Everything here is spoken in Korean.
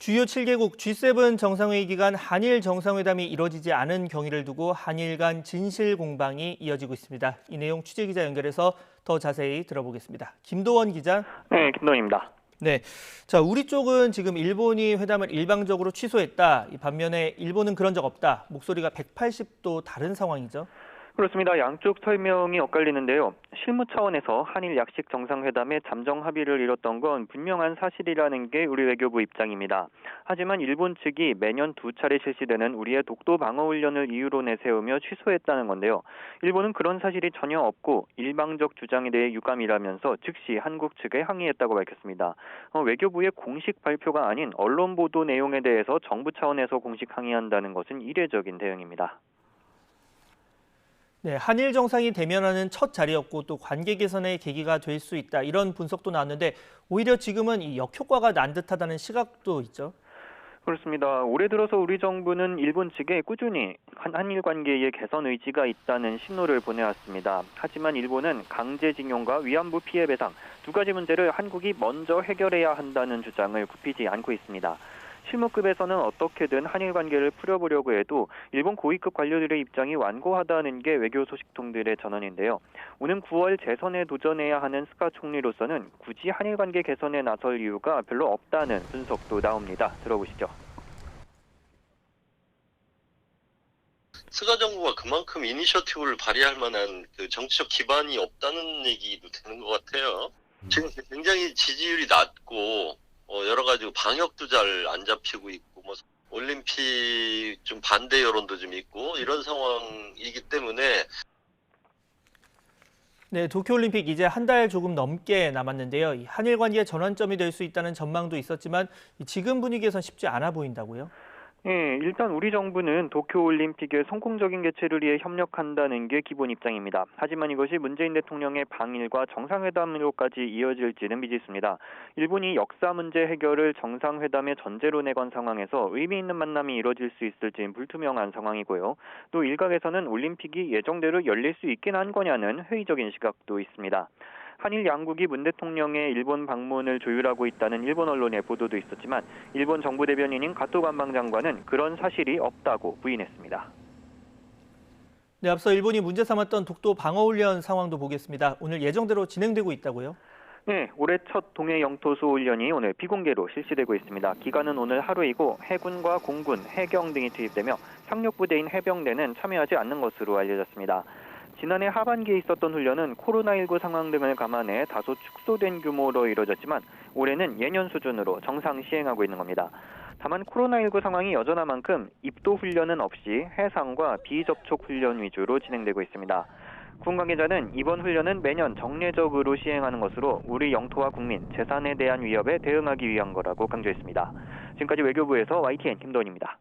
주요 7개국 G7 정상회의 기간 한일 정상회담이 이뤄지지 않은 경위를 두고 한일 간 진실 공방이 이어지고 있습니다. 이 내용 취재기자 연결해서 더 자세히 들어보겠습니다. 김도원 기자. 네, 김도원입니다. 네, 자 우리 쪽은 지금 일본이 회담을 일방적으로 취소했다. 반면에 일본은 그런 적 없다. 목소리가 180도 다른 상황이죠. 그렇습니다. 양쪽 설명이 엇갈리는데요. 실무 차원에서 한일 약식 정상회담에 잠정 합의를 이뤘던 건 분명한 사실이라는 게 우리 외교부 입장입니다. 하지만 일본 측이 매년 2차례 실시되는 우리의 독도 방어 훈련을 이유로 내세우며 취소했다는 건데요. 일본은 그런 사실이 전혀 없고 일방적 주장에 대해 유감이라면서 즉시 한국 측에 항의했다고 밝혔습니다. 외교부의 공식 발표가 아닌 언론 보도 내용에 대해서 정부 차원에서 공식 항의한다는 것은 이례적인 대응입니다. 네, 한일 정상이 대면하는 첫 자리였고 또 관계 개선의 계기가 될 수 있다. 이런 분석도 나왔는데 오히려 지금은 이 역효과가 난 듯하다는 시각도 있죠. 그렇습니다. 올해 들어서 우리 정부는 일본 측에 꾸준히 한일 관계의 개선 의지가 있다는 신호를 보내왔습니다. 하지만 일본은 강제징용과 위안부 피해 배상 두 가지 문제를 한국이 먼저 해결해야 한다는 주장을 굽히지 않고 있습니다. 실무급에서는 어떻게든 한일 관계를 풀어보려고 해도 일본 고위급 관료들의 입장이 완고하다는 게 외교 소식통들의 전언인데요. 오는 9월 재선에 도전해야 하는 스가 총리로서는 굳이 한일 관계 개선에 나설 이유가 별로 없다는 분석도 나옵니다. 들어보시죠. 스가 정부가 그만큼 이니셔티브를 발휘할 만한 그 정치적 기반이 없다는 얘기도 되는 것 같아요. 지금 굉장히 지지율이 낮고 여러 가지 방역도 잘 안 잡히고 있고 올림픽 좀 반대 여론도 좀 있고 이런 상황이기 때문에 네, 도쿄올림픽 이제 한 달 조금 넘게 남았는데요. 이 한일 관계 전환점이 될 수 있다는 전망도 있었지만 지금 분위기에선 쉽지 않아 보인다고요? 네, 일단 우리 정부는 도쿄올림픽의 성공적인 개최를 위해 협력한다는 게 기본 입장입니다. 하지만 이것이 문재인 대통령의 방일과 정상회담으로까지 이어질지는 미지수입니다. 일본이 역사 문제 해결을 정상회담의 전제로 내건 상황에서 의미 있는 만남이 이뤄질 수 있을지는 불투명한 상황이고요. 또 일각에서는 올림픽이 예정대로 열릴 수 있긴 한 거냐는 회의적인 시각도 있습니다. 한일 양국이 문 대통령의 일본 방문을 조율하고 있다는 일본 언론의 보도도 있었지만 일본 정부 대변인인 가토 관방장관은 그런 사실이 없다고 부인했습니다. 네, 앞서 일본이 문제 삼았던 독도 방어훈련 상황도 보겠습니다. 오늘 예정대로 진행되고 있다고요? 네, 올해 첫 동해 영토수 훈련이 오늘 비공개로 실시되고 있습니다. 기간은 오늘 하루이고 해군과 공군, 해경 등이 투입되며 상륙부대인 해병대는 참여하지 않는 것으로 알려졌습니다. 지난해 하반기에 있었던 훈련은 코로나19 상황 등을 감안해 다소 축소된 규모로 이뤄졌지만 올해는 예년 수준으로 정상 시행하고 있는 겁니다. 다만 코로나19 상황이 여전한 만큼 입도 훈련은 없이 해상과 비접촉 훈련 위주로 진행되고 있습니다. 군 관계자는 이번 훈련은 매년 정례적으로 시행하는 것으로 우리 영토와 국민, 재산에 대한 위협에 대응하기 위한 거라고 강조했습니다. 지금까지 외교부에서 YTN 김도원입니다.